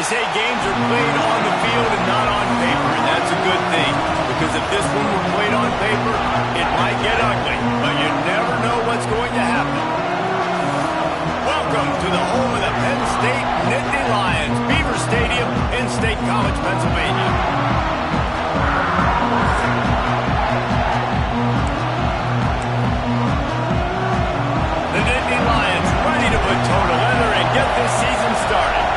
say games are played on the field and not on paper, and that's a good thing. Because if this one were played on paper, it might get ugly, but you never know what's going to happen. Welcome to the home of the Penn State Nittany Lions, Beaver Stadium in State College, Pennsylvania. The Nittany Lions ready to put toe to leather and get this season started.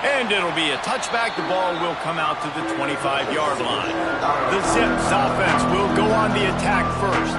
And it'll be a touchback. The ball will come out to the 25-yard line. The Zips offense will go on the attack first.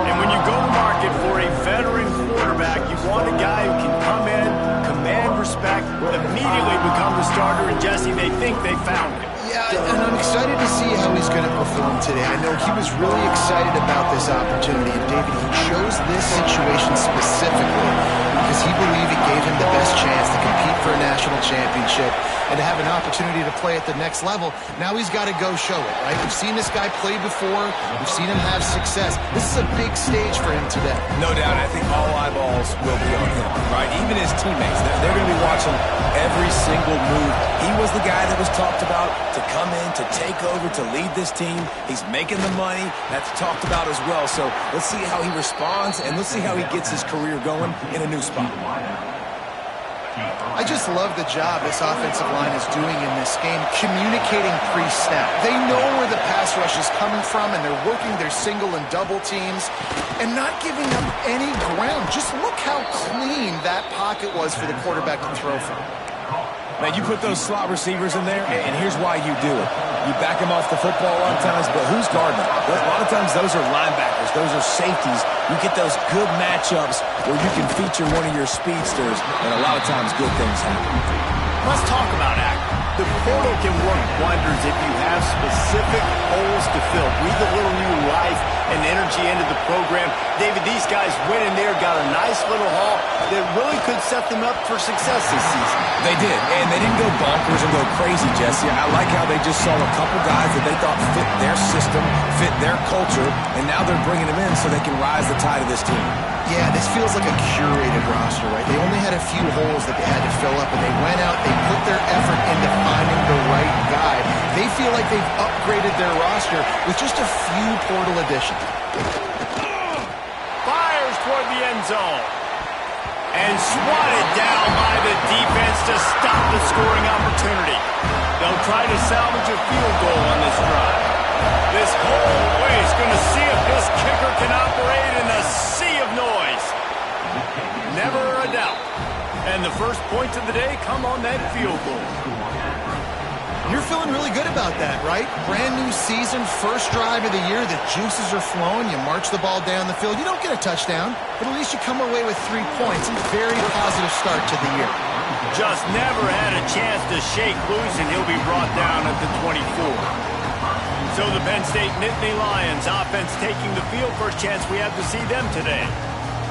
And when you go to market for a veteran quarterback, you want a guy who can come in, command respect, immediately become the starter, and Jesse, they think they found him. Yeah, and I'm excited to see how he's going to perform today. I know he was really excited about this opportunity, and David, he chose this situation specifically because he believed it gave him the best chance to compete for a national championship and to have an opportunity to play at the next level. Now he's got to go show it, right? We've seen this guy play before. We've seen him have success. This is a big stage for him today. No doubt. I think all eyeballs will be on him, right? Even his teammates. They're going to be watching every single move. He was the guy that was talked about to come in, to take over, to lead this team. He's making the money. That's talked about as well. So let's see how he responds, and let's see how he gets his career going in a new spot. I just love the job this offensive line is doing in this game, communicating pre-snap. They know where the pass rush is coming from, and they're working their single and double teams and not giving them any ground. Just look how clean that pocket was for the quarterback to throw from. Now, you put those slot receivers in there, and here's why you do it. You back them off the football a lot of times, but who's guarding them? A lot of times those are linebackers. Those are safeties. You get those good matchups where you can feature one of your speedsters, and a lot of times good things happen. Let's talk about Akron. The portal can work wonders if you have specific holes to fill. Breathe a little new life and energy into the program. David, these guys went in there, got a nice little haul that really could set them up for success this season. They did, and they didn't go bonkers and go crazy, Jesse. I like how they just saw a couple guys that they thought fit their system, fit their culture, and now they're bringing them in so they can rise the tide of this team. Yeah, this feels like a curated roster, right? They only had a few holes that they had to fill up, and they went out, they put their effort into finding the right guy. They feel like they've upgraded their roster with just a few portal additions. Fires toward the end zone. And swatted down by the defense to stop the scoring opportunity. They'll try to salvage a field goal on this drive. This whole way is going to see if this kicker can operate in a sea of noise. Never a doubt. And the first points of the day come on that field goal. You're feeling really good about that, right? Brand new season, first drive of the year, the juices are flowing, you march the ball down the field. You don't get a touchdown, but at least you come away with 3 points. A very positive start to the year. Just never had a chance to shake loose, and he'll be brought down at the 24. So the Penn State Nittany Lions offense taking the field. First chance we have to see them today.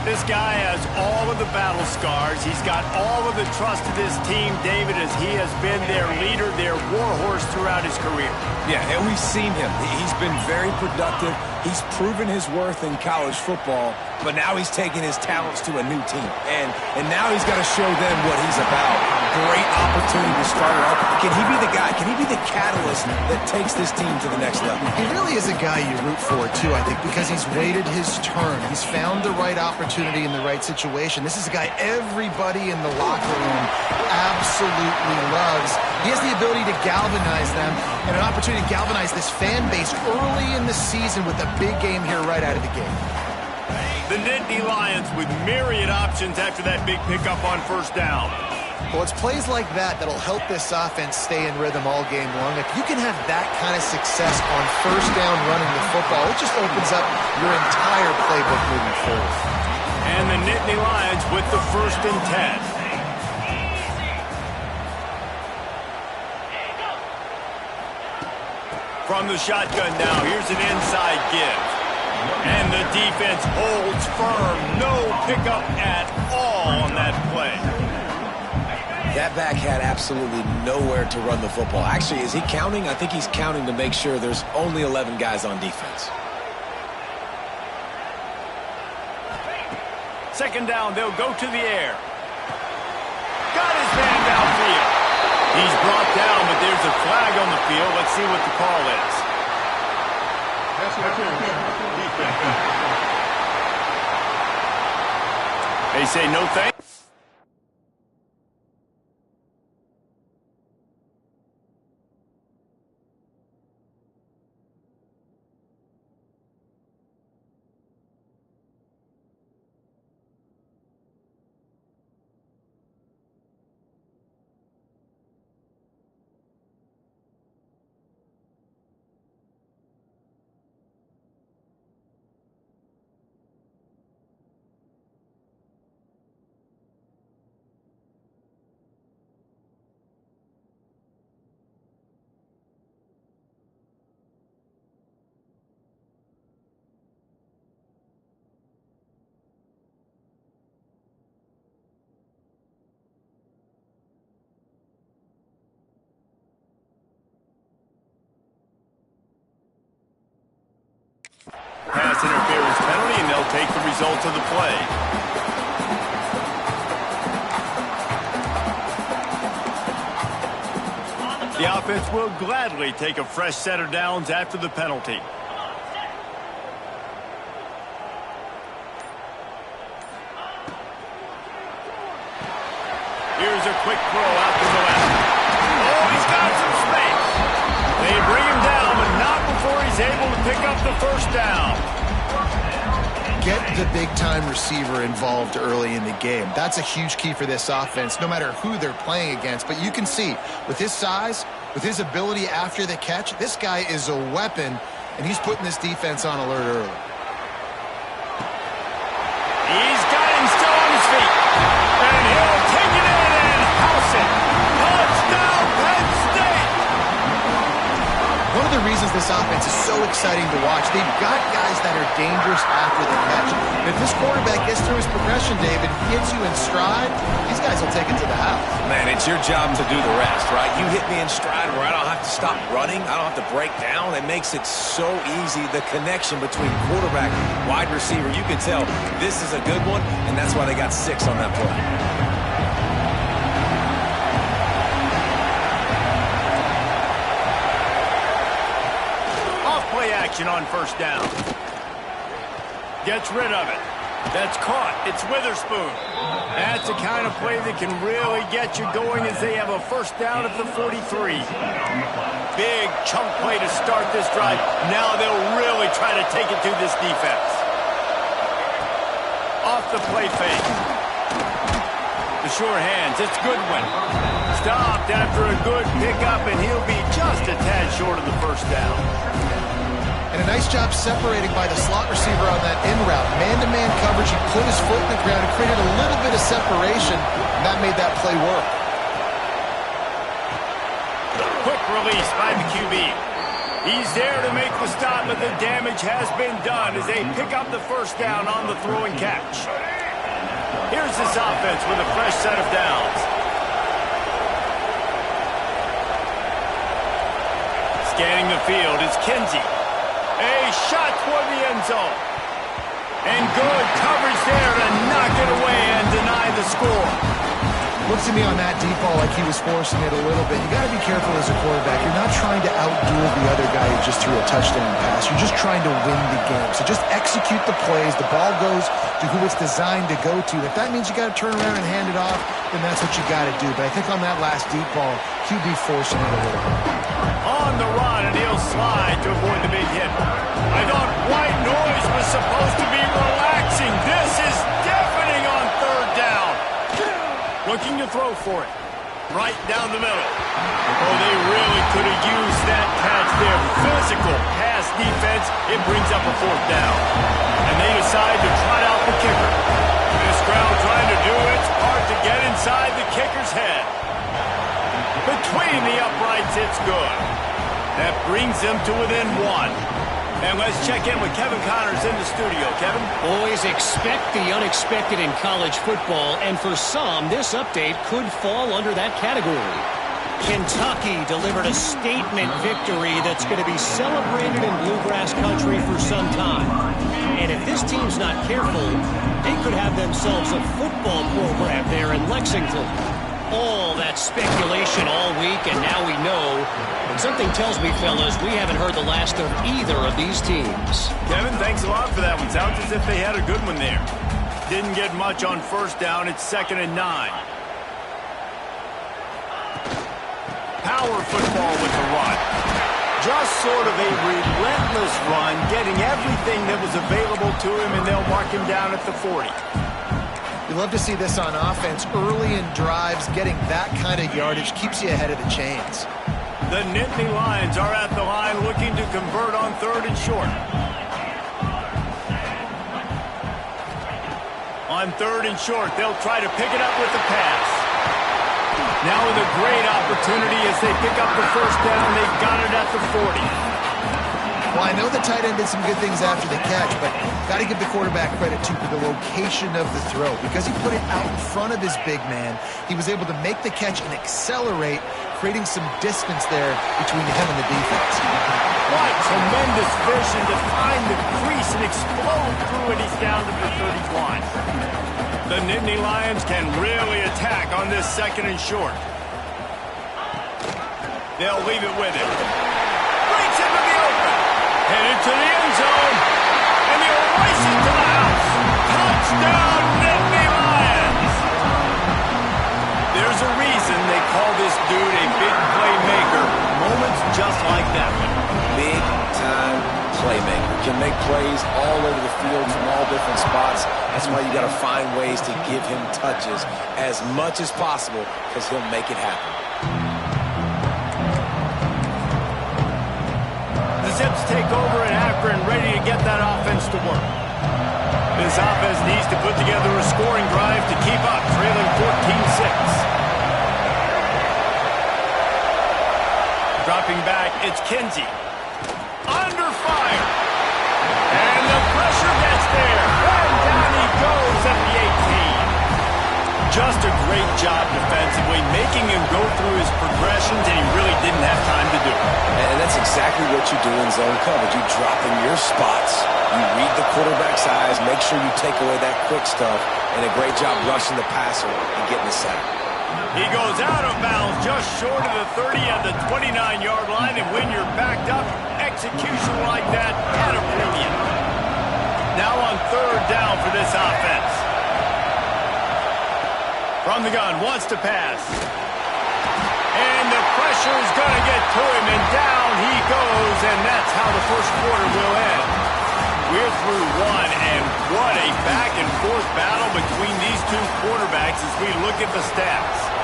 This guy has all of the battle scars. He's got all of the trust of this team, David, as he has been their leader, their warhorse throughout his career. Yeah, and we've seen him. He's been very productive. He's proven his worth in college football, but now he's taking his talents to a new team. And now he's got to show them what he's about. Great opportunity to start it up. Can he be the guy? Can he be the catalyst that takes this team to the next level? He really is a guy you root for, too, I think, because he's waited his turn. He's found the right opportunity in the right situation. This is a guy everybody in the locker room absolutely loves. He has the ability to galvanize them and an opportunity to galvanize this fan base early in the season with a big game here right out of the gate. The Nittany Lions with myriad options after that big pickup on first down. Well, it's plays like that that'll help this offense stay in rhythm all game long. If you can have that kind of success on first down running the football, it just opens up your entire playbook moving forward. And the Nittany Lions with the 1st and 10. From the shotgun now, here's an inside give. And the defense holds firm. No pickup at all on that play. That back had absolutely nowhere to run the football. Actually, is he counting? I think he's counting to make sure there's only 11 guys on defense. second down, they'll go to the air. Got his man downfield. He's brought down, but there's a flag on the field. Let's see what the call is. They say no thanks. Pass interference penalty, and they'll take the result of the play. The offense will gladly take a fresh set of downs after the penalty. Here's a quick throw out to the left. Oh, he's got some space. They bring him down, but not before he's able to pick up the first down. Get the big-time receiver involved early in the game. That's a huge key for this offense, no matter who they're playing against. But you can see, with his size, with his ability after the catch, this guy is a weapon, and he's putting this defense on alert early. He's got him still on his feet. And he'll take it in and house it. Touchdown, Penn State! One of the reasons this offense is so exciting to watch, they've got guys that are dangerous after the catch. If this quarterback gets through his progression, David, hits you in stride, these guys will take it to the house. Man, it's your job to do the rest, right? You hit me in stride where I don't have to stop running. I don't have to break down. It makes it so easy. The connection between quarterback and wide receiver, you can tell this is a good one, and that's why they got 6 on that play. Action on first down. Gets rid of it. That's caught. It's Witherspoon. That's the kind of play that can really get you going as they have a first down at the 43. Big chunk play to start this drive. Now they'll really try to take it to this defense. Off the play fake. The sure hands. It's Goodwin. Stopped after a good pickup, and he'll be just a tad short of the first down. And a nice job separating by the slot receiver on that in route. Man-to-man coverage, he put his foot in the ground and created a little bit of separation, and that made that play work. Quick release by the QB. He's there to make the stop, but the damage has been done as they pick up the first down on the throw and catch. Here's this offense with a fresh set of downs. Scanning the field is Kinsey. A shot toward the end zone. And good coverage there to knock it away and deny the score. Looks to me on that deep ball like he was forcing it a little bit. You got to be careful as a quarterback. You're not trying to outduel the other guy who just threw a touchdown pass. You're just trying to win the game. So just execute the plays. The ball goes to who it's designed to go to. If that means you got to turn around and hand it off, then that's what you got to do. But I think on that last deep ball, QB forcing it a little bit. On the run, and he'll slide to avoid the big hit. I thought white noise was supposed to be relaxing. This is deafening on third down. Looking to throw for it. Right down the middle. Oh, they really could have used that catch there. Physical pass defense. It brings up a fourth down. And they decide to trot out the kicker. This crowd trying to do its part to get inside the kicker's head. Between the uprights, it's good. That brings them to within 1. And let's check in with Kevin Connors in the studio. Kevin? Always expect the unexpected in college football, and for some, this update could fall under that category. Kentucky delivered a statement victory that's going to be celebrated in bluegrass country for some time. And if this team's not careful, they could have themselves a football program there in Lexington. All that speculation all week, and now we know. And something tells me, fellas, we haven't heard the last of either of these teams. Kevin, thanks a lot for that one. Sounds as if they had a good one there. Didn't get much on first down. It's 2nd and 9. Power football with the run. Just sort of a relentless run, getting everything that was available to him, and they'll mark him down at the 40. You love to see this on offense. Early in drives, getting that kind of yardage keeps you ahead of the chains. The Nittany Lions are at the line looking to convert on 3rd and short. On 3rd and short, they'll try to pick it up with the pass. Now with a great opportunity as they pick up the first down. They've got it at the 40. Well, I know the tight end did some good things after the catch, but got to give the quarterback credit, too, for the location of the throw. Because he put it out in front of his big man, he was able to make the catch and accelerate, creating some distance there between him and the defense. What tremendous vision to find the crease and explode through it. He's down to the 31. The Nittany Lions can really attack on this 2nd and short. They'll leave it with him. Breaks into the open. Headed to the end zone. And he'll race it to the house. Touchdown, Nittany Lions. There's a reason they call this dude a big playmaker. Moments just like that one. Big-time playmaker. Can make plays all over the field from all different spots. That's why you got to find ways to give him touches as much as possible, because he'll make it happen. The Zips take over in Akron, ready to get that offense to work. This offense needs to put together a scoring drive to keep up, trailing 14-6. Dropping back, it's Kinsey. Under fire. And the pressure gets there. And down he goes at the 18. Just a great job defensively, making him go through his progressions, and he really didn't have time to do it. And that's exactly what you do in zone coverage. You drop in your spots. You read the quarterback's eyes, make sure you take away that quick stuff, and a great job rushing the passer and getting the sack. He goes out of bounds just short of the 30 at the 29-yard line, and when you're backed up, execution like that at a premium. Now on 3rd down for this offense. From the gun, wants to pass. And the pressure is going to get to him, and down he goes, and that's how the first quarter will end. We're through one, and what a back-and-forth battle between these two quarterbacks as we look at the stats.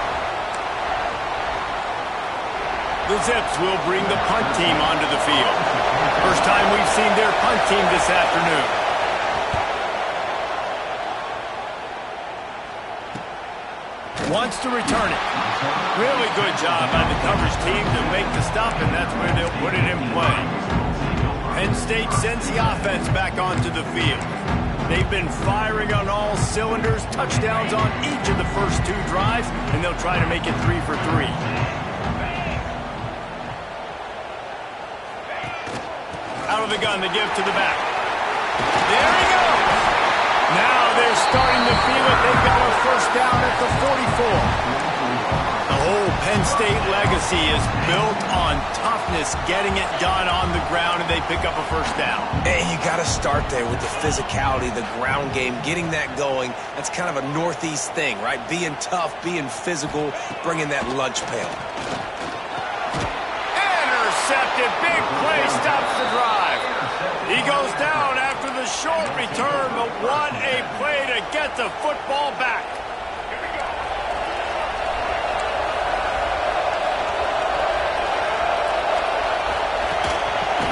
The Zips will bring the punt team onto the field. First time we've seen their punt team this afternoon. Wants to return it. Really good job by the coverage team to make the stop, and that's where they'll put it in play. Penn State sends the offense back onto the field. They've been firing on all cylinders, touchdowns on each of the first 2 drives, and they'll try to make it 3 for 3. Out of the gun, they give to the back. There he goes. Now they're starting to feel it. They've got a first down at the 44. The whole Penn State legacy is built on toughness, getting it done on the ground, and they pick up a first down. And you got to start there with the physicality, the ground game, getting that going. That's kind of a Northeast thing, right? Being tough, being physical, bringing that lunch pail. Intercepted. Big play stops the drive. He goes down after the short return, but what a play to get the football back.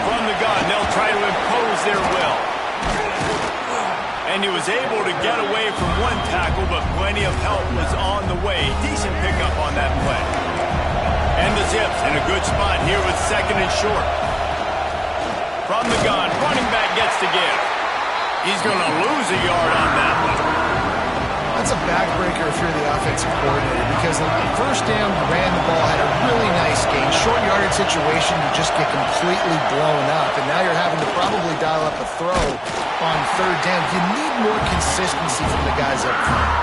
From the gun, they'll try to impose their will. And he was able to get away from one tackle, but plenty of help was on the way. Decent pickup on that play. And the Zips in a good spot here with 2nd and short. From the gun, running back gets to give. He's going to lose a yard on that one. That's a backbreaker if you're the offensive coordinator, because the first down, ran the ball, had a really situation, you just get completely blown up, and now you're having to probably dial up a throw on third down. You need more consistency from the guys up front.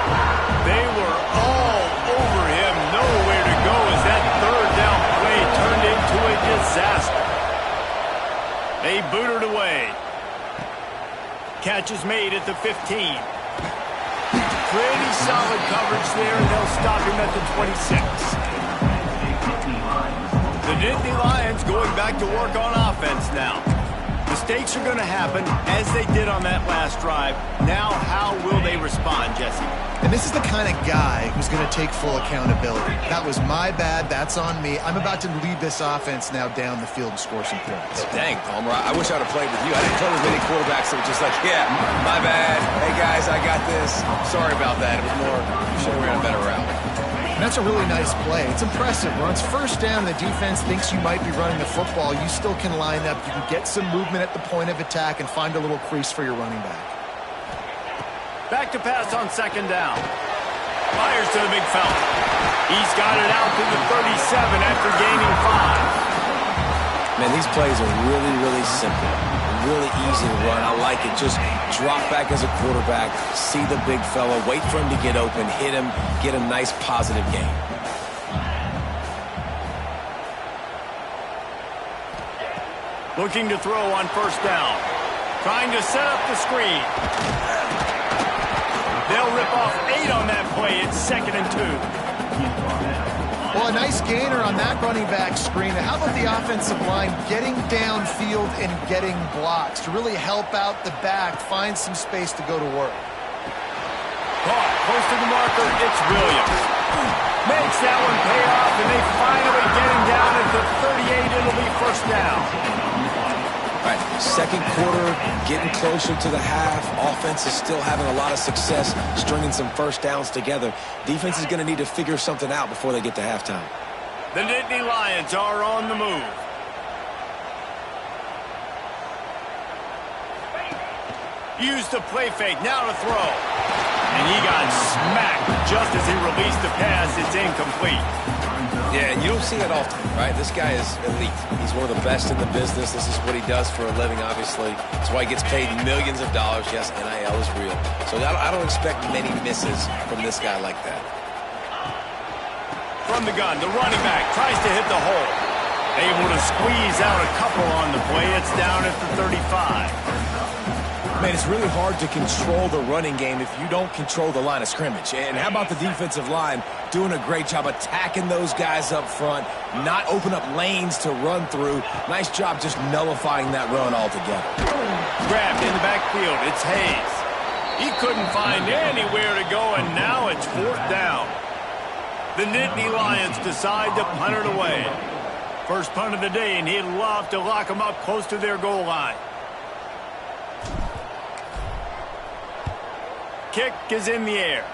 They were all over him, nowhere to go as that third down play turned into a disaster. They booted away. Catch is made at the 15. Pretty solid coverage there, and they'll stop him at the 26. The Nittany Lions going back to work on offense now. Mistakes are going to happen, as they did on that last drive. Now, how will they respond, Jesse? And this is the kind of guy who's going to take full accountability. That was my bad. That's on me. I'm about to lead this offense now down the field and score some points. Dang, Palmer, I wish I would have played with you. I didn't play with many quarterbacks that were just like, yeah, my bad. Hey, guys, I got this. Sorry about that. It was more, you should have ran a better route. And that's a really nice play. It's impressive. When it's first down, the defense thinks you might be running the football. You still can line up. You can get some movement at the point of attack and find a little crease for your running back. Back to pass on second down. Fires to the big fella. He's got it out to the 37 after gaining 5. Man, these plays are really, really simple. Really easy to run. I like it. Just drop back as a quarterback, see the big fella, wait for him to get open, hit him, get a nice positive gain. Looking to throw on first down. Trying to set up the screen. They'll rip off 8 on that play. It's 2nd and 2. Well, a nice gainer on that running back screen. How about the offensive line getting downfield and getting blocks to really help out the back, find some space to go to work? Caught, close to the marker, it's Williams. Makes that one pay off, and they finally get him down at the 38. It'll be first down. All right, second quarter, getting closer to the half. Offense is still having a lot of success stringing some first downs together. Defense is going to need to figure something out before they get to halftime. The Nittany Lions are on the move. Use the play fake, now to throw. And he got smacked just as he released the pass. It's incomplete. Yeah, and you don't see that often, right? This guy is elite. He's one of the best in the business. This is what he does for a living, obviously. That's why he gets paid millions of dollars. Yes, NIL is real. So I don't expect many misses from this guy like that. From the gun, the running back tries to hit the hole. Able to squeeze out a couple on the play. It's down at the 35. Man, it's really hard to control the running game if you don't control the line of scrimmage. And how about the defensive line doing a great job attacking those guys up front, not open up lanes to run through. Nice job just nullifying that run altogether. Grabbed in the backfield, it's Hayes. He couldn't find anywhere to go, and now it's 4th down. The Nittany Lions decide to punt it away. First punt of the day, and he'd love to lock them up close to their goal line. Kick is in the air.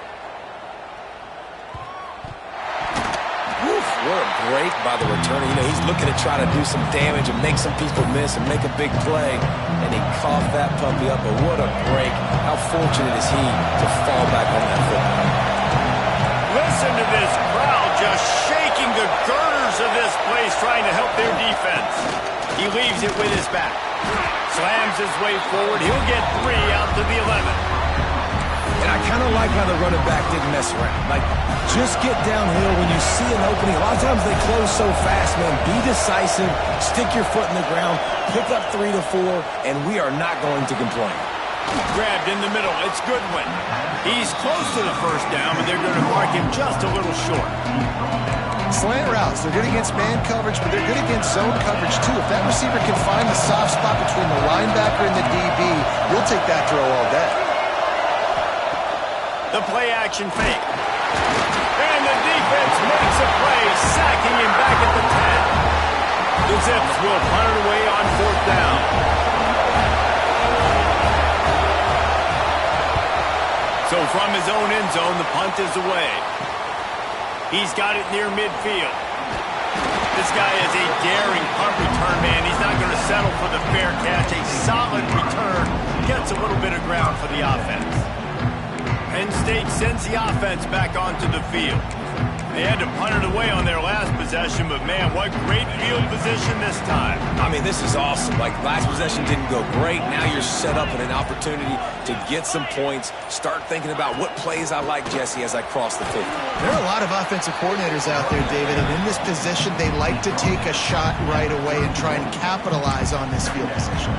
Woof, what a break by the returner. You know, he's looking to try to do some damage and make some people miss and make a big play. And he coughed that puppy up, but what a break. How fortunate is he to fall back on that football. Listen to this crowd just shaking the girders of this place, trying to help their defense. He leaves it with his back. Slams his way forward. He'll get 3 out to the 11. And I kind of like how the running back didn't mess around. Like, just get downhill when you see an opening. A lot of times they close so fast, man. Be decisive, stick your foot in the ground, pick up 3 to 4, and we are not going to complain. Grabbed in the middle, it's Goodwin. He's close to the first down, but they're going to mark him just a little short. Slant routes, they're good against man coverage, but they're good against zone coverage too. If that receiver can find the soft spot between the linebacker and the DB, you'll take that throw all day. The play action fake. And the defense makes a play, sacking him back at the 10. The Zips will punt it away on 4th down. So from his own end zone, the punt is away. He's got it near midfield. This guy is a daring punt return man. He's not going to settle for the fair catch. A solid return. Gets a little bit of ground for the offense. Penn State sends the offense back onto the field. They had to punt it away on their last possession, but man, what great field position this time. I mean, this is awesome. Like, last possession didn't go great. Now you're set up in an opportunity to get some points. Start thinking about what plays I like, Jesse, as I cross the 50. There are a lot of offensive coordinators out there, David, and in this position, they like to take a shot right away and try and capitalize on this field position.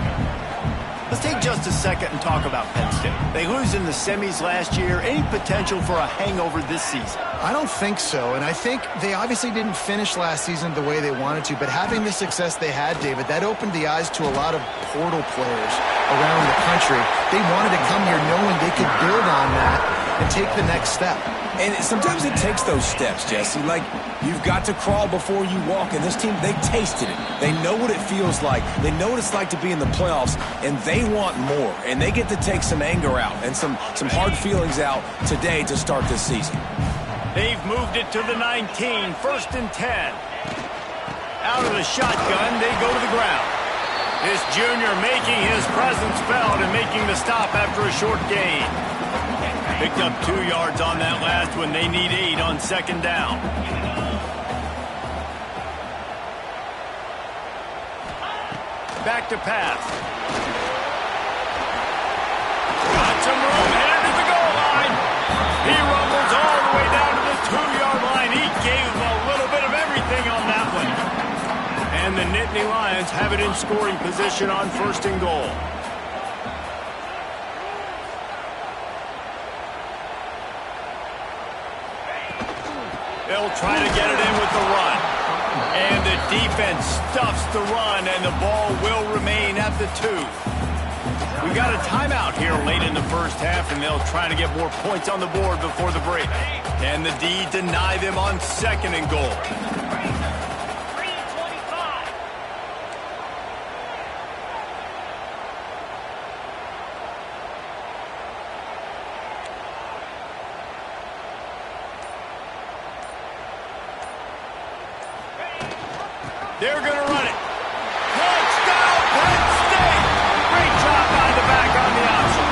Let's take just a second and talk about Penn State. They lose in the semis last year. Any potential for a hangover this season? I don't think so, and I think they obviously didn't finish last season the way they wanted to, but having the success they had, David, that opened the eyes to a lot of portal players around the country. They wanted to come here knowing they could build on that and take the next step. And sometimes it takes those steps, Jesse. Like, you've got to crawl before you walk. And this team, they tasted it. They know what it feels like. They know what it's like to be in the playoffs, and they want more. And they get to take some anger out and some hard feelings out today to start this season. They've moved it to the 19, 1st and 10. Out of the shotgun, they go to the ground. This junior making his presence felt and making the stop after a short gain. Picked up 2 yards on that last one. They need 8 on 2nd down. Back to pass. Got some room, headed to the goal line. He rumbles all the way down to the 2-yard line. He gave him a little bit of everything on that one. And the Nittany Lions have it in scoring position on 1st and goal. They'll try to get it in with the run. And the defense stuffs the run, and the ball will remain at the 2. We got a timeout here late in the first half, and they'll try to get more points on the board before the break. And the D deny them on 2nd and goal. They're going to run it. Touchdown, Penn State! Great job by the back on the option.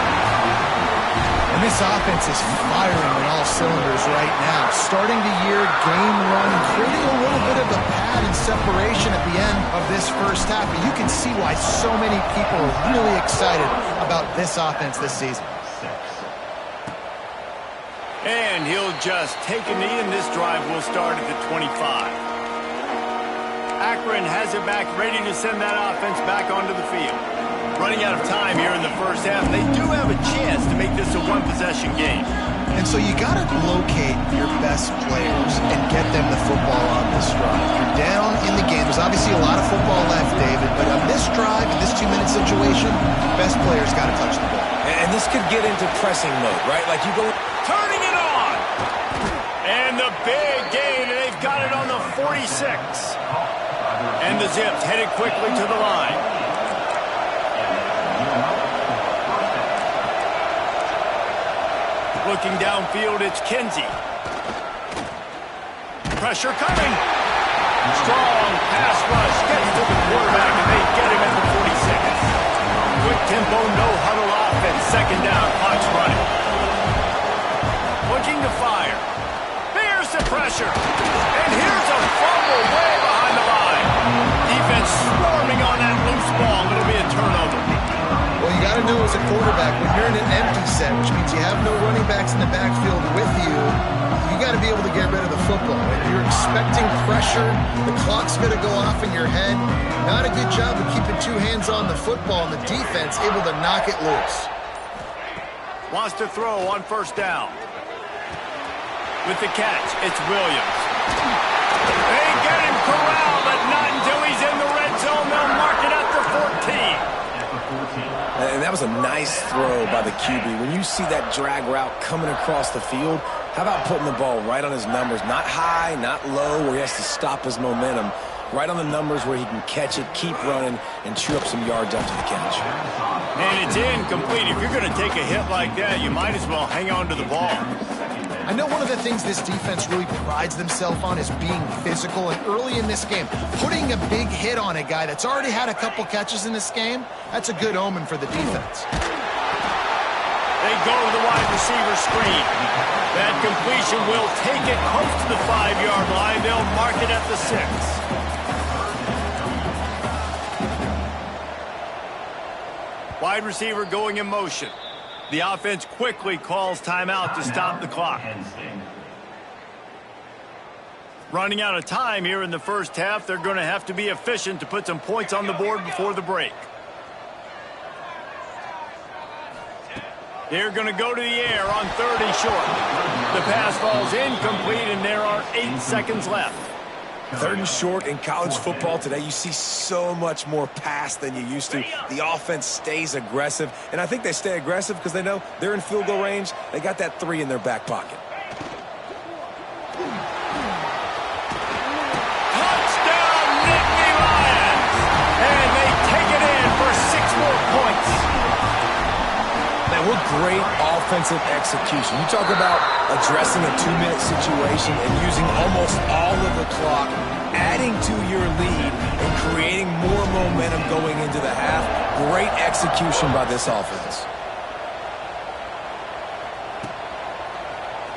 And this offense is firing on all cylinders right now. Starting the year game run, creating a little bit of a pad and separation at the end of this first half. And you can see why so many people are really excited about this offense this season. And he'll just take a knee, and this drive will start at the 25. Akron has it back, ready to send that offense back onto the field. Running out of time here in the first half. They do have a chance to make this a one-possession game. And so you got to locate your best players and get them the football on this drive. You're down in the game. There's obviously a lot of football left, David, but on this drive, in this 2-minute situation, best players got to touch the ball. And this could get into pressing mode, right? Like you go... Turning it on! And the big gain, and they've got it on the 46. And the Zips headed quickly to the line. Looking downfield, it's Kinsey. Pressure coming. Strong pass rush gets to the quarterback, and they get him at the 46. Quick tempo, no huddle offense. 2nd down, clock's running. Looking to fire. There's the pressure. And here's a fumble way behind the line. Defense swarming on that loose ball. It'll be a turnover. Well, you got to know as a quarterback, when you're in an empty set, which means you have no running backs in the backfield with you, you got to be able to get rid of the football. If you're expecting pressure, the clock's going to go off in your head. Not a good job of keeping 2 hands on the football, and the defense able to knock it loose. Wants to throw on 1st down. With the catch, it's Williams. They get him corralled, but not until he's in the red zone. They'll mark it at the 14. And that was a nice throw by the QB. When you see that drag route coming across the field, how about putting the ball right on his numbers? Not high, not low, where he has to stop his momentum. Right on the numbers where he can catch it, keep running, and chew up some yards after the catch. And it's incomplete. If you're going to take a hit like that, you might as well hang on to the ball. I know one of the things this defense really prides themselves on is being physical, and early in this game, putting a big hit on a guy that's already had a couple catches in this game, that's a good omen for the defense. They go to the wide receiver screen. That completion will take it close to the 5-yard line. They'll mark it at the 6. Wide receiver going in motion. The offense quickly calls timeout to stop the clock. Running out of time here in the first half. They're going to have to be efficient to put some points on the board before the break. They're going to go to the air on 3rd and short. The pass falls incomplete, and there are 8 seconds left. 3rd and short in college football today, you see so much more pass than you used to. The offense stays aggressive, and I think they stay aggressive because they know they're in field goal range. They got that 3 in their back pocket. Touchdown, Nittany Lions! And they take it in for 6 more points. Man, what great offensive execution. You talk about addressing a 2-minute situation and using almost all of the clock, adding to your lead and creating more momentum going into the half. Great execution by this offense.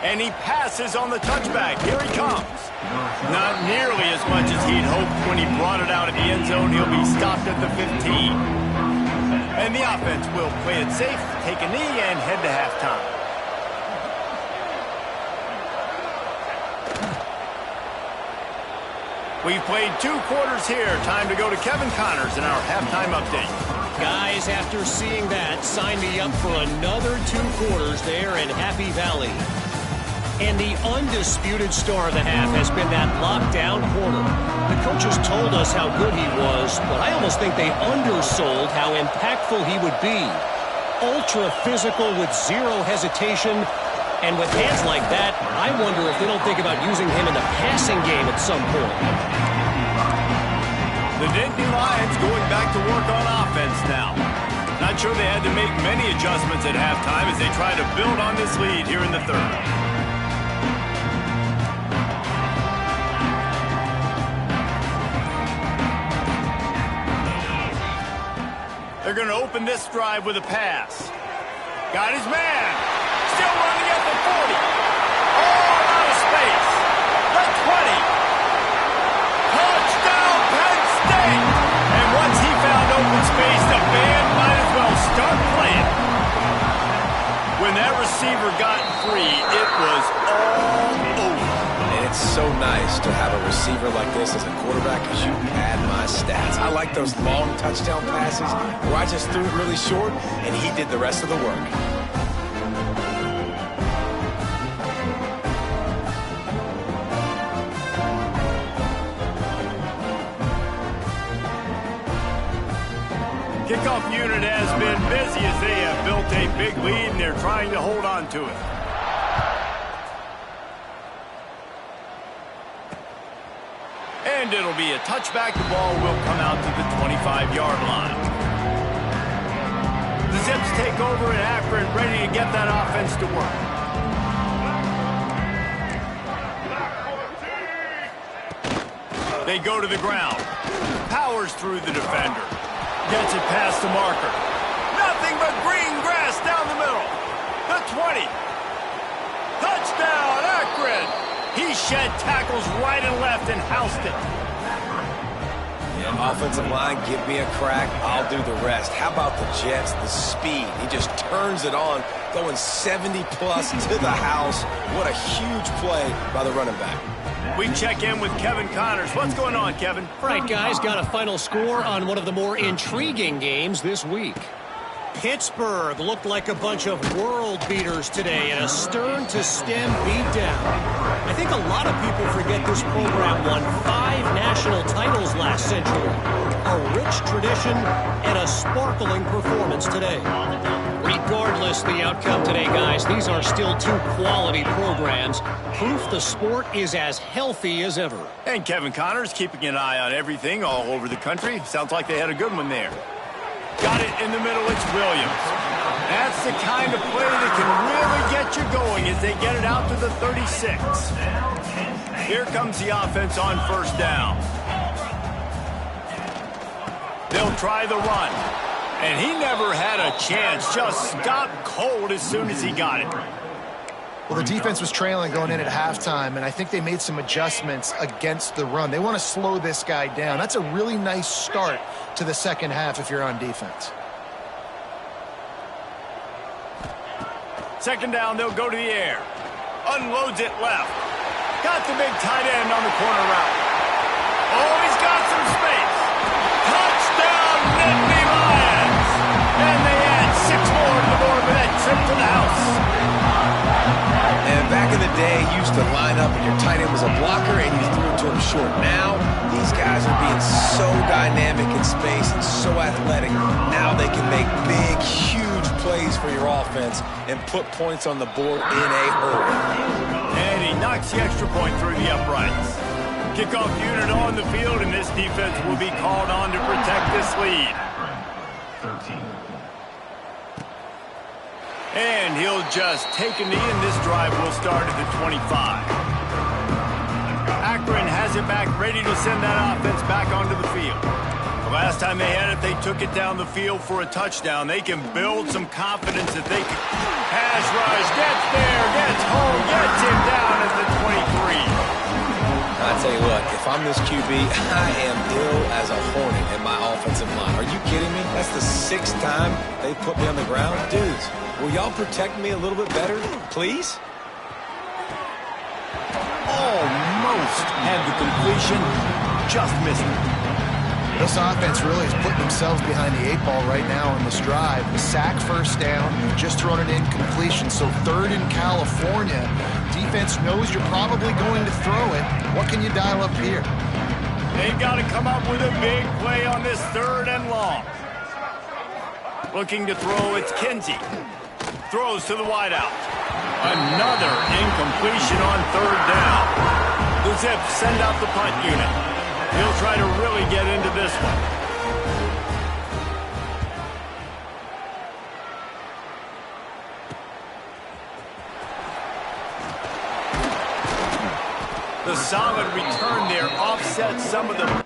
And he passes on the touchback. Here he comes. Not nearly as much as he'd hoped when he brought it out of the end zone. He'll be stopped at the 15. And the offense will play it safe, take a knee, and head to halftime. We've played 2 quarters here. Time to go to Kevin Connors in our halftime update. Guys, after seeing that, sign me up for another 2 quarters there in Happy Valley. And the undisputed star of the half has been that lockdown corner. The coaches told us how good he was, but I almost think they undersold how impactful he would be. Ultra physical with 0 hesitation. And with hands like that, I wonder if they don't think about using him in the passing game at some point. The Nittany Lions going back to work on offense now. Not sure they had to make many adjustments at halftime as they try to build on this lead here in the 3rd. They're going to open this drive with a pass. Got his man. Still running at the 40. All out of space. The 20. Touchdown, Penn State. And once he found open space, the band might as well start playing. When that receiver got free, it was all over. And it's so nice to have a receiver like this as a quarterback because you pad my stats. I like those long touchdown passes where I just threw it really short and he did the rest of the work. Kickoff unit has been busy as they have built a big lead and they're trying to hold on to it. And it'll be a touchback. The ball will come out to the 25-yard line. The Zips take over in Akron, ready to get that offense to work. They go to the ground. Powers through the defender. Gets it past the marker. Nothing but green grass down the middle. The 20. Touchdown, Akron. He shed tackles right and left and housed it. Yeah, offensive line, give me a crack. I'll do the rest. How about the Jets, the speed? He just turns it on, going 70-plus to the house. What a huge play by the running back. We check in with Kevin Connors. What's going on, Kevin? All right, guys, got a final score on one of the more intriguing games this week. Pittsburgh looked like a bunch of world beaters today in a stern-to-stem beatdown. I think a lot of people forget this program won 5 national titles last century. A rich tradition and a sparkling performance today. Regardless the outcome today, guys, these are still 2 quality programs. Proof the sport is as healthy as ever. And Kevin Connors keeping an eye on everything all over the country. Sounds like they had a good one there. Got it in the middle, it's Williams. That's the kind of play that can really get you going as they get it out to the 36. Here comes the offense on first down. They'll try the run. And he never had a chance, just stopped cold as soon as he got it. Well, the defense was trailing going in at halftime, and I think they made some adjustments against the run. They want to slow this guy down. That's a really nice start to the second half if you're on defense. Second down, they'll go to the air. Unloads it left. Got the big tight end on the corner route. Oh, he's got some space. Touchdown, Nittany Lions! And they add 6 more to the board with that trip to the house. And back in the day, you used to line up and your tight end was a blocker and you threw it to him short. Now, these guys are being so dynamic in space and so athletic. Now they can make big, huge plays for your offense and put points on the board in a hurry. And he knocks the extra point through the uprights. Kickoff unit on the field, and this defense will be called on to protect this lead. 13. And he'll just take a knee, and this drive will start at the 25. Akron has it back, ready to send that offense back onto the field. The last time they had it, they took it down the field for a touchdown. They can build some confidence that they can. Pass rush, gets there, gets home, gets him down at the 23. I tell you what, if I'm this QB, I am ill as a hornet in my offensive line. Are you kidding me? That's the 6th time they put me on the ground. Dudes, will y'all protect me a little bit better, please? Almost had the completion, just missed it. This offense really is putting themselves behind the 8 ball right now on this drive. The sack, first down, just thrown an incompletion. So 3rd in California. Defense knows you're probably going to throw it. What can you dial up here? They've got to come up with a big play on this 3rd and long. Looking to throw, it's Kinsey. Throws to the wideout. Another incompletion on 3rd down. The Zips send out the punt unit. He'll try to really get into this one. The solid return there offsets some of the...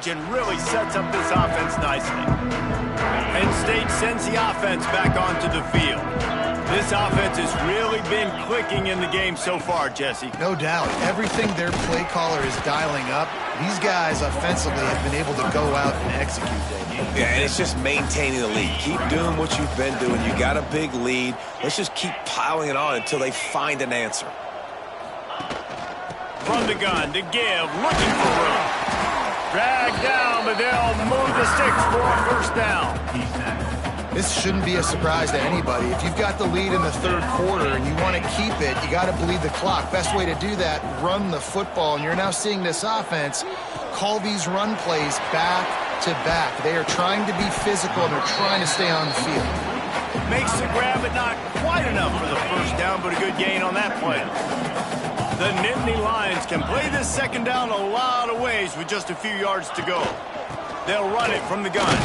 And really sets up this offense nicely. Penn State sends the offense back onto the field. This offense has really been clicking in the game so far, Jesse. No doubt. Everything their play caller is dialing up, these guys offensively have been able to go out and execute. Yeah, and it's just maintaining the lead. Keep doing what you've been doing. You got a big lead. Let's just keep piling it on until they find an answer. From the gun to give, looking for room. Dragged down, but they'll move the sticks for a 1st down. This shouldn't be a surprise to anybody. If you've got the lead in the 3rd quarter and you want to keep it, you got to bleed the clock. Best way to do that, run the football. And you're now seeing this offense call these run plays back to back. They are trying to be physical and they're trying to stay on the field. Makes the grab, but not quite enough for the 1st down, but a good gain on that play. The Nittany Lions can play this 2nd down a lot of ways with just a few yards to go. They'll run it from the gun.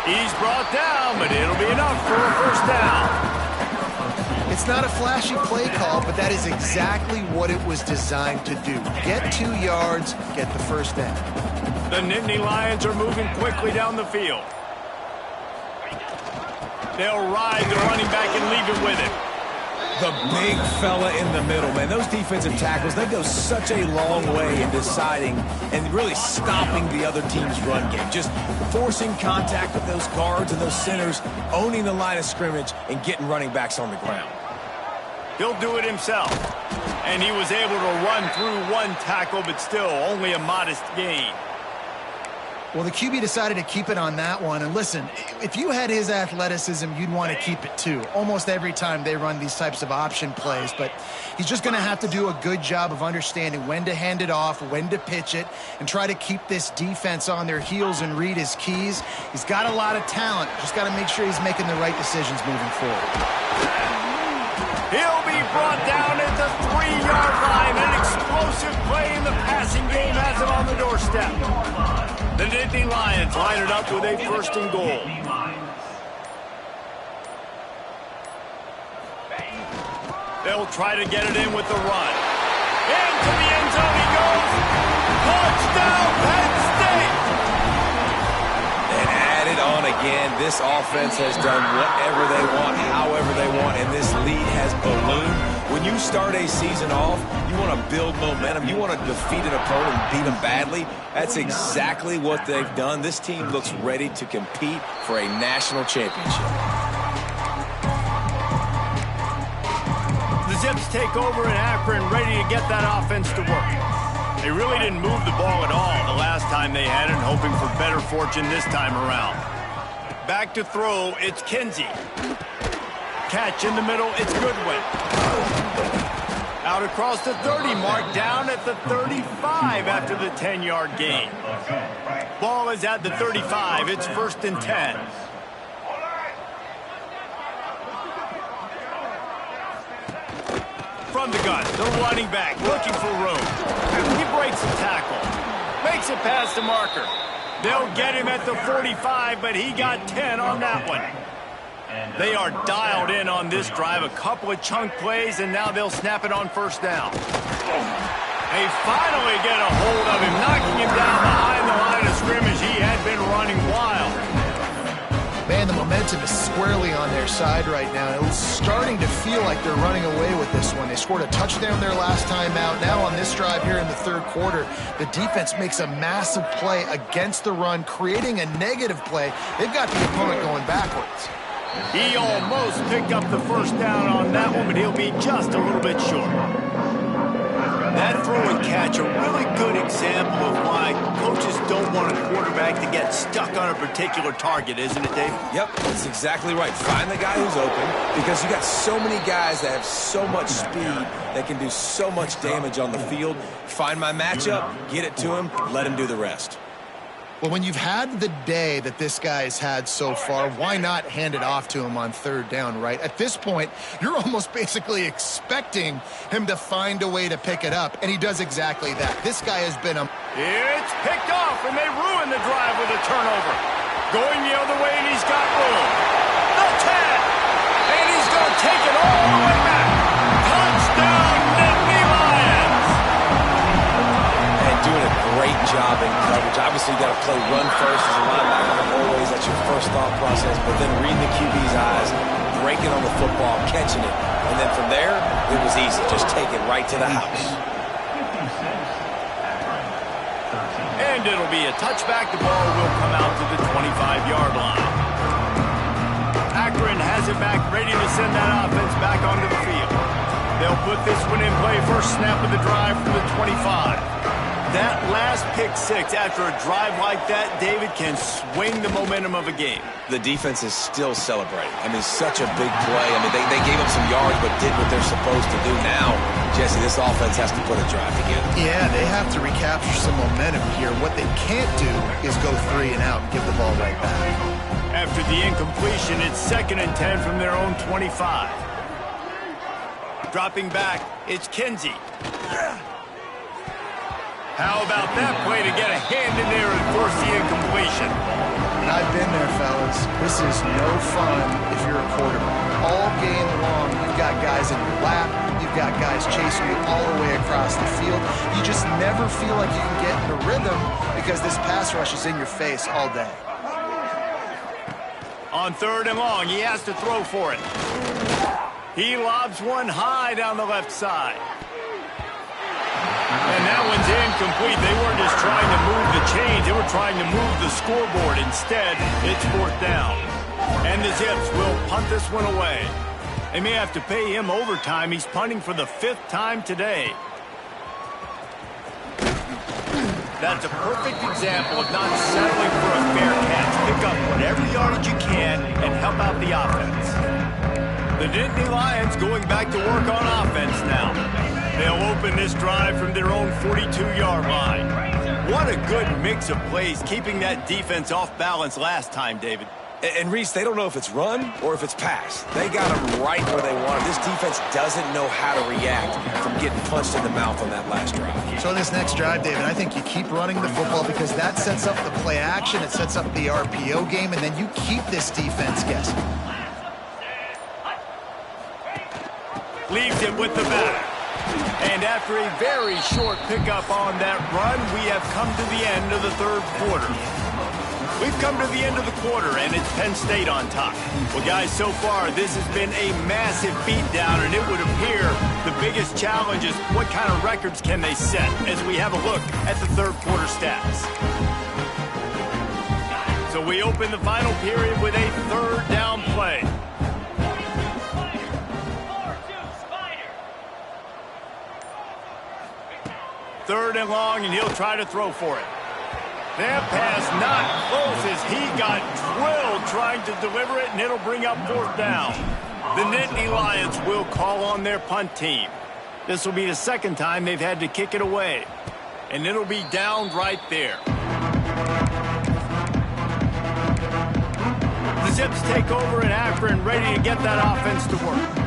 He's brought down, but it'll be enough for a 1st down. It's not a flashy play call, but that is exactly what it was designed to do. Get 2 yards, get the 1st down. The Nittany Lions are moving quickly down the field. They'll ride the running back and leave it with him. The big fella in the middle, man. Those defensive tackles, they go such a long way in deciding and really stopping the other team's run game. Just forcing contact with those guards and those centers, owning the line of scrimmage, and getting running backs on the ground. He'll do it himself. And he was able to run through one tackle, but still only a modest gain. Well, the QB decided to keep it on that one. And listen, if you had his athleticism, you'd want to keep it too. Almost every time they run these types of option plays. But he's just going to have to do a good job of understanding when to hand it off, when to pitch it, and try to keep this defense on their heels and read his keys. He's got a lot of talent. Just got to make sure he's making the right decisions moving forward. He'll be brought down at the 3-yard line. An explosive play in the passing game has him on the doorstep. The Nittany Lions line it up with a 1st and goal. They'll try to get it in with the run. Into the end zone he goes. Touchdown, Penn State! And add it on again. This offense has done whatever they want, however they want, and this lead has ballooned. When you start a season off, you want to build momentum. You want to defeat an opponent and beat them badly. That's exactly what they've done. This team looks ready to compete for a national championship. The Zips take over in Akron, ready to get that offense to work. They really didn't move the ball at all the last time they had it, hoping for better fortune this time around. Back to throw, it's Kinsey. Catch in the middle, it's Goodwin. Out across the 30 mark, down at the 35 after the 10-yard gain. Ball is at the 35, it's 1st and 10. From the gun, the running back looking for room. He breaks the tackle, makes it past the marker. They'll get him at the 45, but he got 10 on that one. They are dialed in on this drive, a couple of chunk plays, and now they'll snap it on 1st down. They finally get a hold of him, knocking him down behind the line of scrimmage. He had been running wild. Man, the momentum is squarely on their side right now. It was starting to feel like they're running away with this one. They scored a touchdown their last time out. Now on this drive here in the 3rd quarter, the defense makes a massive play against the run, creating a negative play. They've got the opponent going backwards. He almost picked up the 1st down on that one, but he'll be just a little bit short. That throw and catch, a really good example of why coaches don't want a quarterback to get stuck on a particular target, isn't it, Dave? Yep, that's exactly right. Find the guy who's open, because you got so many guys that have so much speed that can do so much damage on the field. Find my matchup, get it to him, let him do the rest. Well, when you've had the day that this guy's had so far, why not hand it off to him on 3rd down, right? At this point, you're almost basically expecting him to find a way to pick it up, and he does exactly that. This guy has been a... It's picked off, and they ruin the drive with a turnover. Going the other way, and he's got room. The 10, and he's going to take it all the way back. Touchdown, Nittany Lions. And doing a great job in coverage. Obviously, you got to play run first as a linebacker. Always, that's your first thought process. But then reading the QB's eyes, breaking on the football, catching it. And then from there, it was easy. Just take it right to the house. And it'll be a touchback. The ball will come out to the 25-yard line. Akron has it back, ready to send that offense back onto the field. They'll put this one in play. First snap of the drive from the 25. That last pick 6 after a drive like that, David, can swing the momentum of a game. The defense is still celebrating. I mean, such a big play. I mean, they gave up some yards but did what they're supposed to do. Now, Jesse, this offense has to put a drive together. Yeah, they have to recapture some momentum here. What they can't do is go 3 and out and give the ball right back. After the incompletion, it's 2nd and 10 from their own 25. Dropping back, it's Kinsey. How about that play to get a hand in there and force the incompletion? I've been there, fellas. This is no fun if you're a quarterback. All game long, you've got guys in your lap. You've got guys chasing you all the way across the field. You just never feel like you can get in a rhythm because this pass rush is in your face all day. On 3rd and long, he has to throw for it. He lobs one high down the left side. And that one's incomplete. They weren't just trying to move the chains. They were trying to move the scoreboard. Instead, it's 4th down. And the Zips will punt this one away. They may have to pay him overtime. He's punting for the 5th time today. That's a perfect example of not settling for a fair catch. Pick up whatever yardage you can and help out the offense. The Nittany Lions going back to work on offense now. They'll open this drive from their own 42-yard line. What a good mix of plays, keeping that defense off balance last time, David. And Reese, they don't know if it's run or if it's pass. They got them right where they want it. This defense doesn't know how to react from getting punched in the mouth on that last drive. So in this next drive, David, I think you keep running the football because that sets up the play action, it sets up the RPO game, and then you keep this defense guessing. Leaves it with the batter. And after a very short pickup on that run, we have come to the end of the 3rd quarter. We've come to the end of the quarter, and it's Penn State on top. Well, guys, so far, this has been a massive beatdown, and it would appear the biggest challenge is what kind of records can they set as we have a look at the 3rd quarter stats. So we open the final period with a 3rd down play. Third and long, and he'll try to throw for it. That pass not close as he got drilled trying to deliver it, and it'll bring up 4th down. The Nittany Lions will call on their punt team. This will be the 2nd time they've had to kick it away, and it'll be down right there. The Zips take over in Akron, ready to get that offense to work.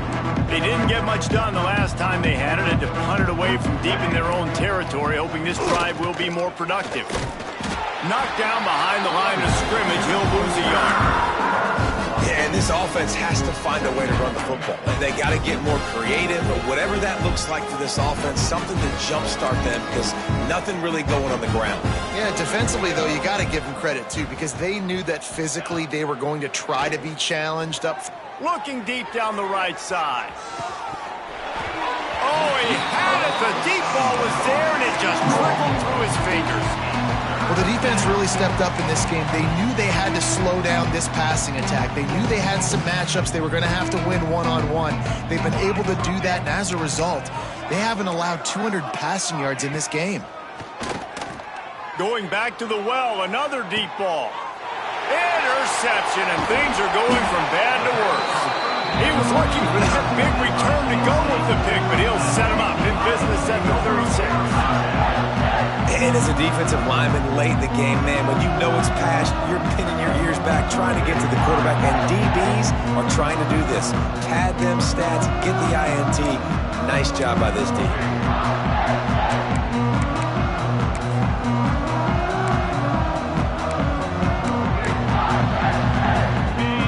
They didn't get much done the last time they had it, and to punt it away from deep in their own territory, hoping this drive will be more productive. Knocked down behind the line of scrimmage, he'll lose a yard. Yeah, and this offense has to find a way to run the football. They got to get more creative, but whatever that looks like for this offense, something to jumpstart them because nothing really going on the ground. Yeah, defensively, though, you got to give them credit, too, because they knew that physically they were going to try to be challenged up. Looking deep down the right side. Oh, he had it. The deep ball was there, and it just trickled through his fingers. Well, the defense really stepped up in this game. They knew they had to slow down this passing attack. They knew they had some matchups they were going to have to win one-on-one. They've been able to do that, and as a result, they haven't allowed 200 passing yards in this game. Going back to the well, another deep ball. Interception, and things are going from bad to worse. He was looking for that big return to go with the pick, but he'll set him up in business at the 36. And as a defensive lineman late in the game, man, when you know it's past, you're pinning your ears back, trying to get to the quarterback, and DBs are trying to do this. Pad them stats, get the INT. Nice job by this D.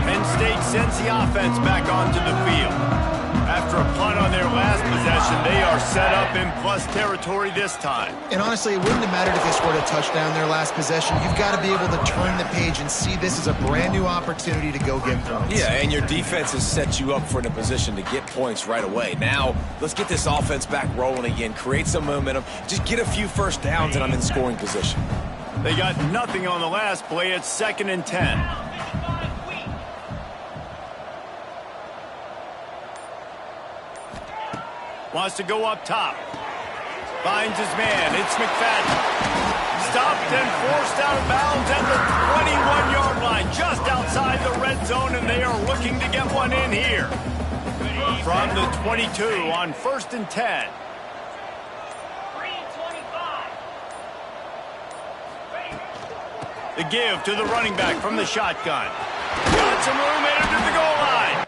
Penn State sends the offense back onto the field. After a punt on their last possession, they are set up in plus territory this time. And honestly, it wouldn't have mattered if they scored a touchdown their last possession. You've got to be able to turn the page and see this as a brand new opportunity to go get points. Yeah, and your defense has set you up for in a position to get points right away. Now, let's get this offense back rolling again, create some momentum, just get a few first downs, and I'm in scoring position. They got nothing on the last play. It's 2nd and 10. Wants to go up top. Finds his man. It's McFadden. Stopped and forced out of bounds at the 21-yard line, just outside the red zone, and they are looking to get one in here. From the 22 on 1st and 10. The give to the running back from the shotgun. Got some room, headed to the goal line.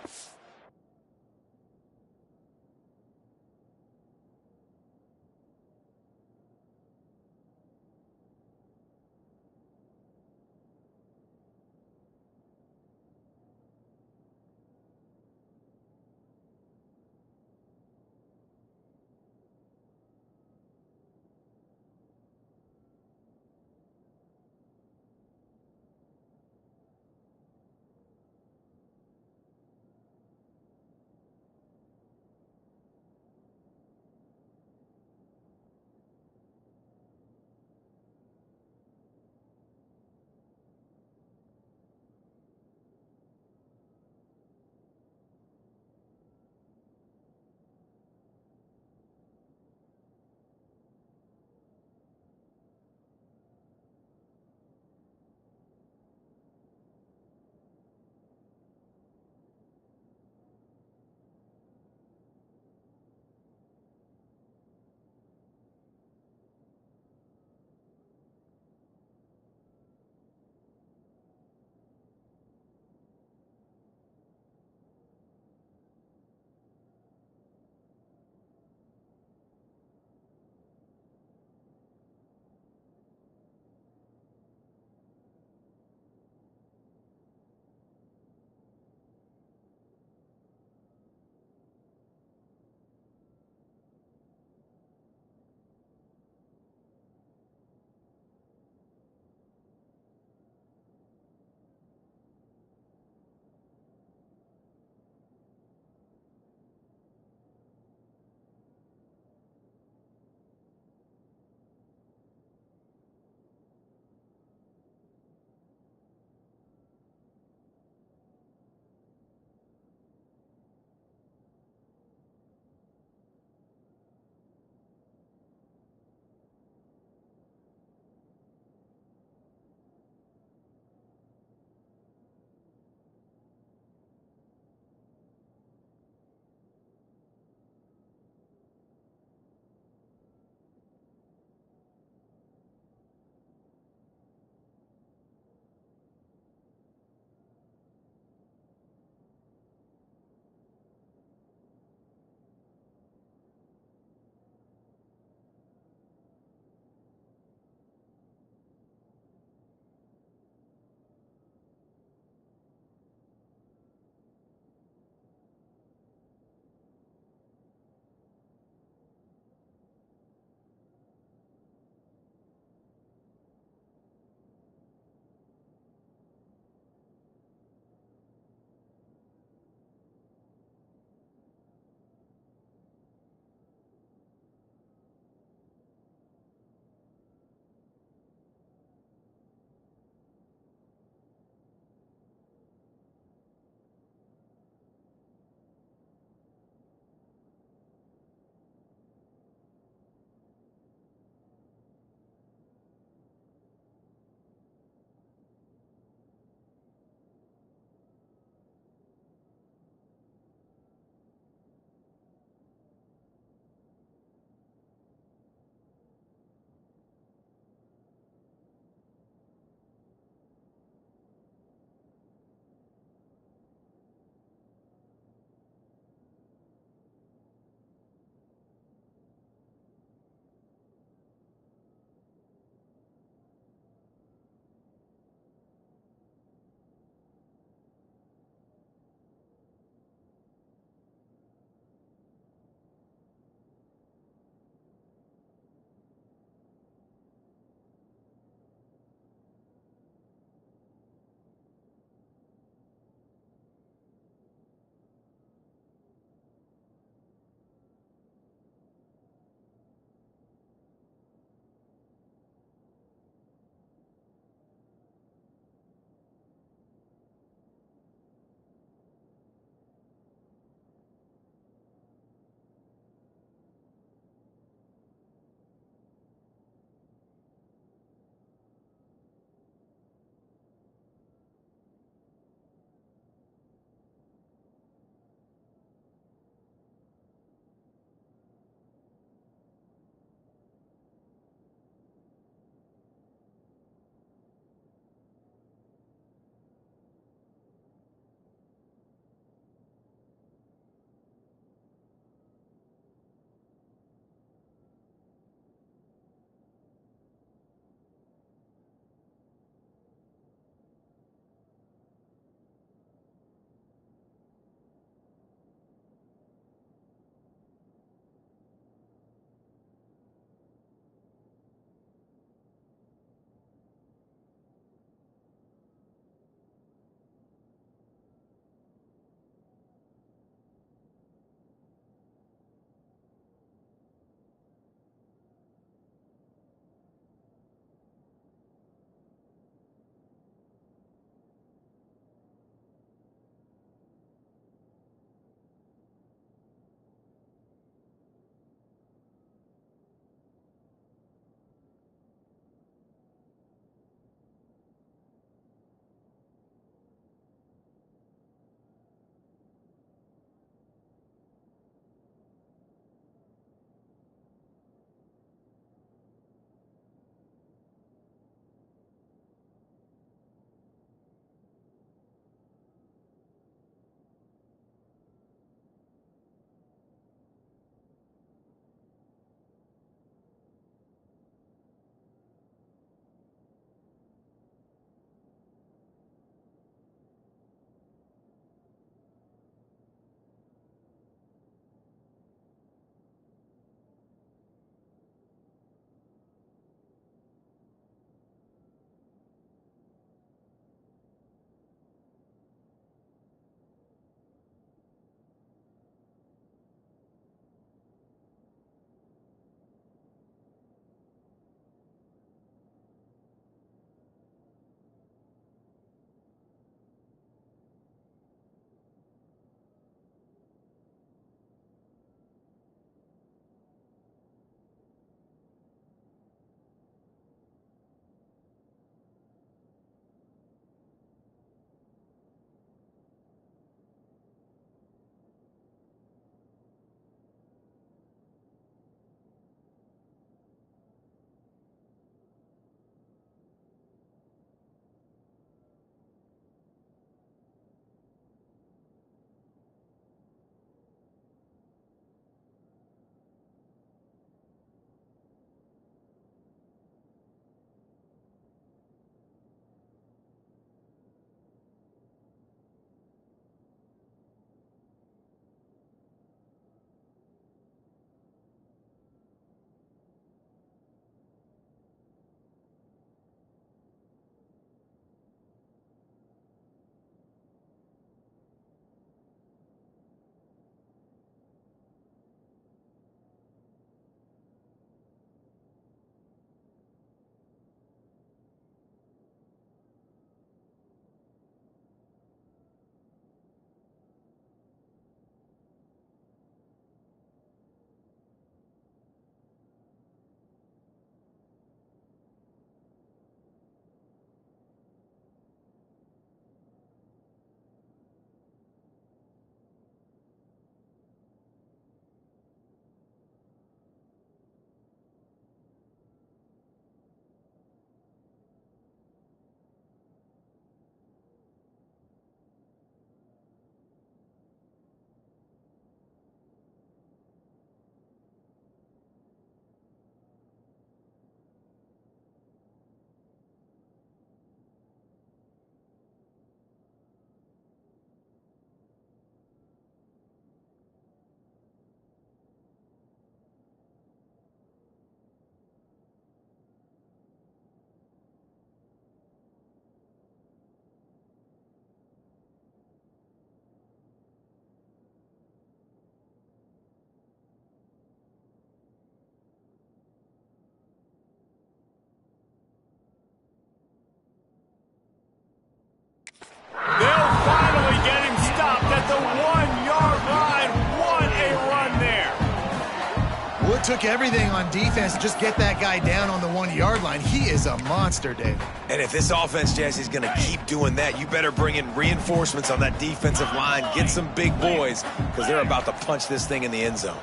it took everything on defense to just get that guy down on the 1-yard line. He is a monster, David. And if this offense, Jesse, is going to keep doing that, you better bring in reinforcements on that defensive line. Get some big boys, because they're about to punch this thing in the end zone.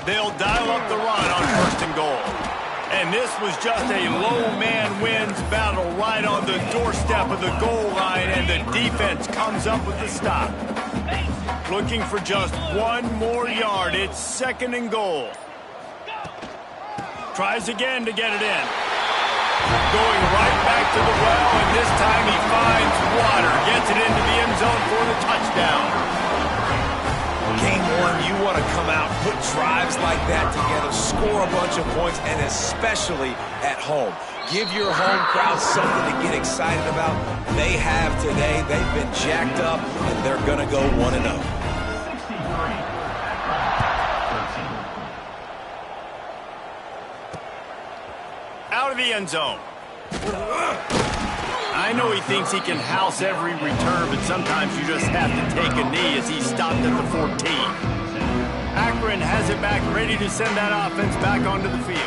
They'll dial up the run on 1st and goal. And this was just a low man wins battle right on the doorstep of the goal line, and the defense comes up with the stop. Looking for just 1 more yard. It's 2nd and goal. Tries again to get it in. Going right back to the well, and this time he finds water. Gets it into the end zone for the touchdown. Game 1, you want to come out, put drives like that together, score a bunch of points, and especially at home. Give your home crowd something to get excited about. They have today. They've been jacked up, and they're going to go 1-0. Out of the end zone. I know he thinks he can house every return, but sometimes you just have to take a knee as he stopped at the 14. Akron has it back, ready to send that offense back onto the field.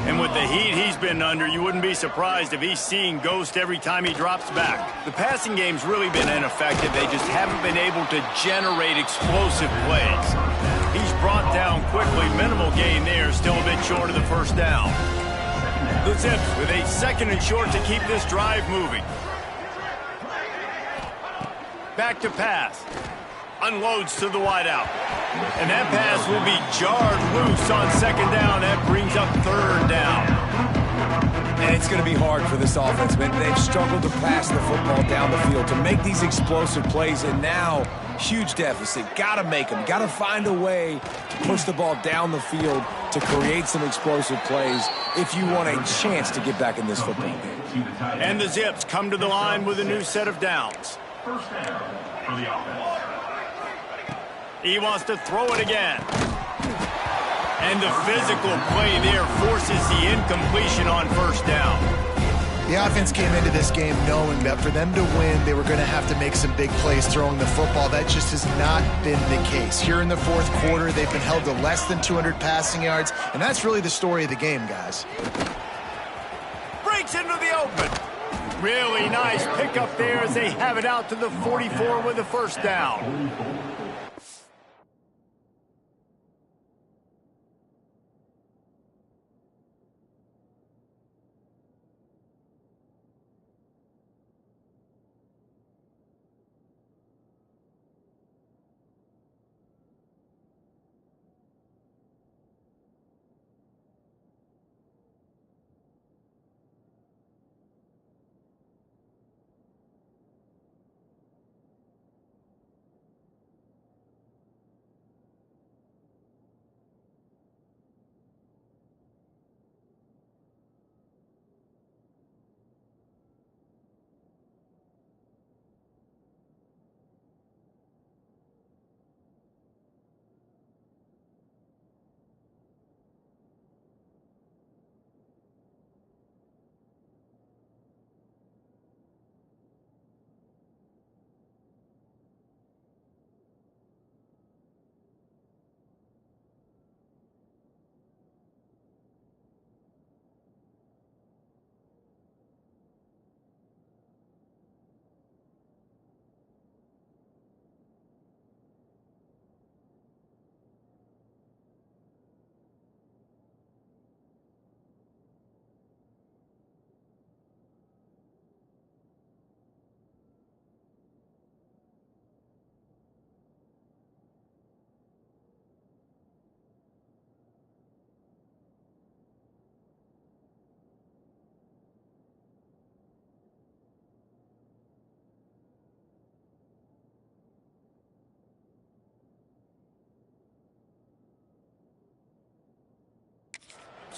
And with the heat he's been under, you wouldn't be surprised if he's seeing ghost every time he drops back. The passing game's really been ineffective. They just haven't been able to generate explosive plays. He's brought down quickly. Minimal gain there, still a bit short of the 1st down. The Zips with a 2nd and short to keep this drive moving. Back to pass. Unloads to the wideout. And that pass will be jarred loose on 2nd down. That brings up 3rd down. And it's going to be hard for this offense, man. They've struggled to pass the football down the field to make these explosive plays, and now huge deficit. Got to make them. Got to find a way to push the ball down the field to create some explosive plays if you want a chance to get back in this football game. And the Zips come to the line with a new set of downs. 1st down for the offense. He wants to throw it again. And the physical play there forces the incompletion on 1st down. The offense came into this game knowing that for them to win, they were going to have to make some big plays throwing the football. That just has not been the case. Here in the 4th quarter, they've been held to less than 200 passing yards, and that's really the story of the game, guys. Breaks into the open. Really nice pickup there as they have it out to the 44 with the 1st down.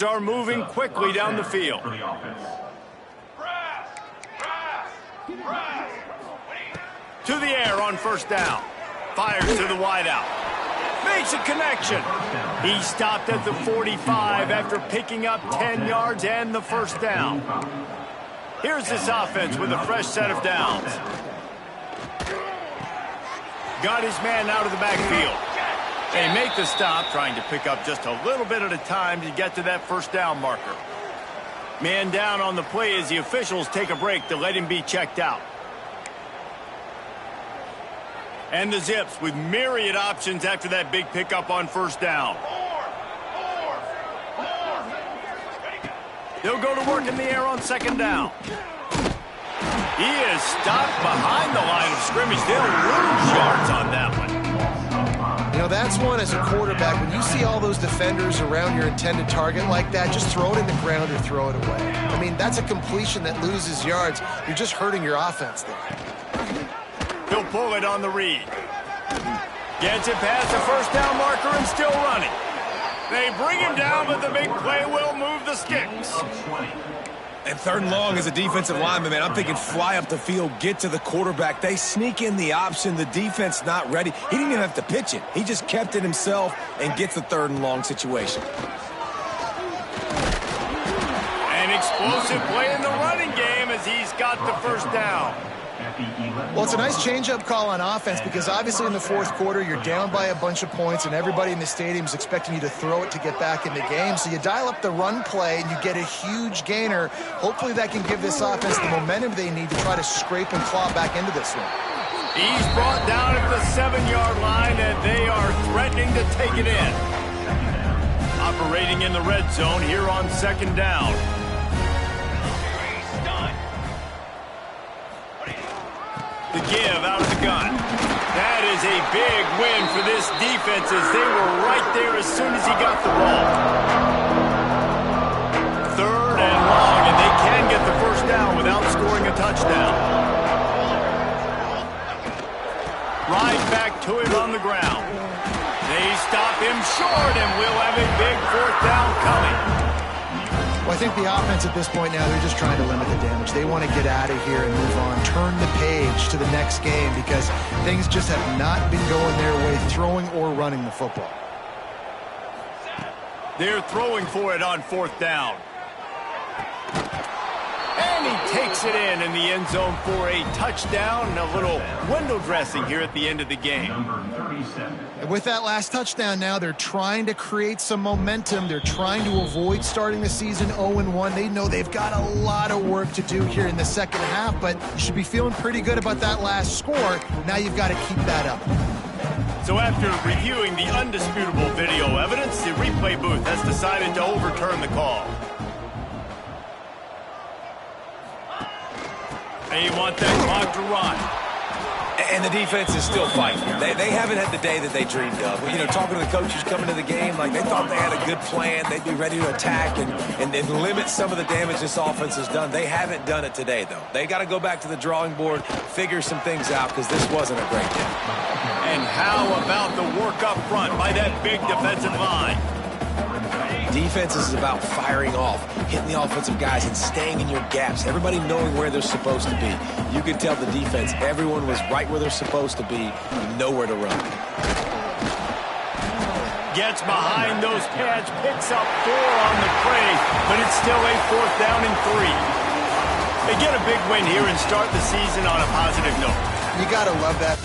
Are moving quickly down the field. To the air on 1st down. Fires to the wideout. Makes a connection. He stopped at the 45 after picking up 10 yards and the 1st down. Here's this offense with a fresh set of downs. Got his man out of the backfield. They make the stop, trying to pick up just a little bit at a time to get to that first down marker. Man down on the play as the officials take a break to let him be checked out. And the Zips with myriad options after that big pickup on first down. They'll go to work in the air on second down. He is stopped behind the line of scrimmage. They'll lose yards on that one. You know, that's one as a quarterback. When you see all those defenders around your intended target like that, just throw it in the ground or throw it away. I mean, that's a completion that loses yards. You're just hurting your offense there. He'll pull it on the read. Gets it past the first down marker and still running. They bring him down, but the big play will move the sticks. And third and long as a defensive lineman, man, I'm thinking fly up the field, get to the quarterback. They sneak in the option. The defense not ready. He didn't even have to pitch it. He just kept it himself and gets the third and long situation. An explosive play in the running game as he's got the first down. Well, it's a nice change-up call on offense because obviously in the fourth quarter you're down by a bunch of points and everybody in the stadium is expecting you to throw it to get back in the game. So you dial up the run play and you get a huge gainer. Hopefully that can give this offense the momentum they need to try to scrape and claw back into this one. He's brought down at the 7-yard line and they are threatening to take it in. Operating in the red zone here on second down. The give out of the gun. That is a big win for this defense as they were right there as soon as he got the ball. Third and long, and they can get the first down without scoring a touchdown. Right back to him on the ground. They stop him short, and we'll have a big fourth down coming. Well, I think the offense at this point now, they're just trying to limit the damage. They want to get out of here and move on, turn the page to the next game because things just have not been going their way, throwing or running the football. They're throwing for it on fourth down. And he takes it in the end zone for a touchdown and a little window dressing here at the end of the game. And with that last touchdown now, they're trying to create some momentum. They're trying to avoid starting the season 0-1. They know they've got a lot of work to do here in the second half, but you should be feeling pretty good about that last score. Now you've got to keep that up. So after reviewing the undisputable video evidence, the replay booth has decided to overturn the call. They want that clock to run. And the defense is still fighting. They haven't had the day that they dreamed of. You know, talking to the coaches coming to the game, like they thought they had a good plan. They'd be ready to attack and limit some of the damage this offense has done. They haven't done it today, though. They got to go back to the drawing board, figure some things out, because this wasn't a great game. And how about the work up front by that big defensive line? Defense is about firing off, hitting the offensive guys and staying in your gaps. Everybody knowing where they're supposed to be. You could tell the defense, everyone was right where they're supposed to be, nowhere to run. Gets behind those pads, picks up 4 on the play, but it's still a fourth down and 3. They get a big win here and start the season on a positive note. You got to love that.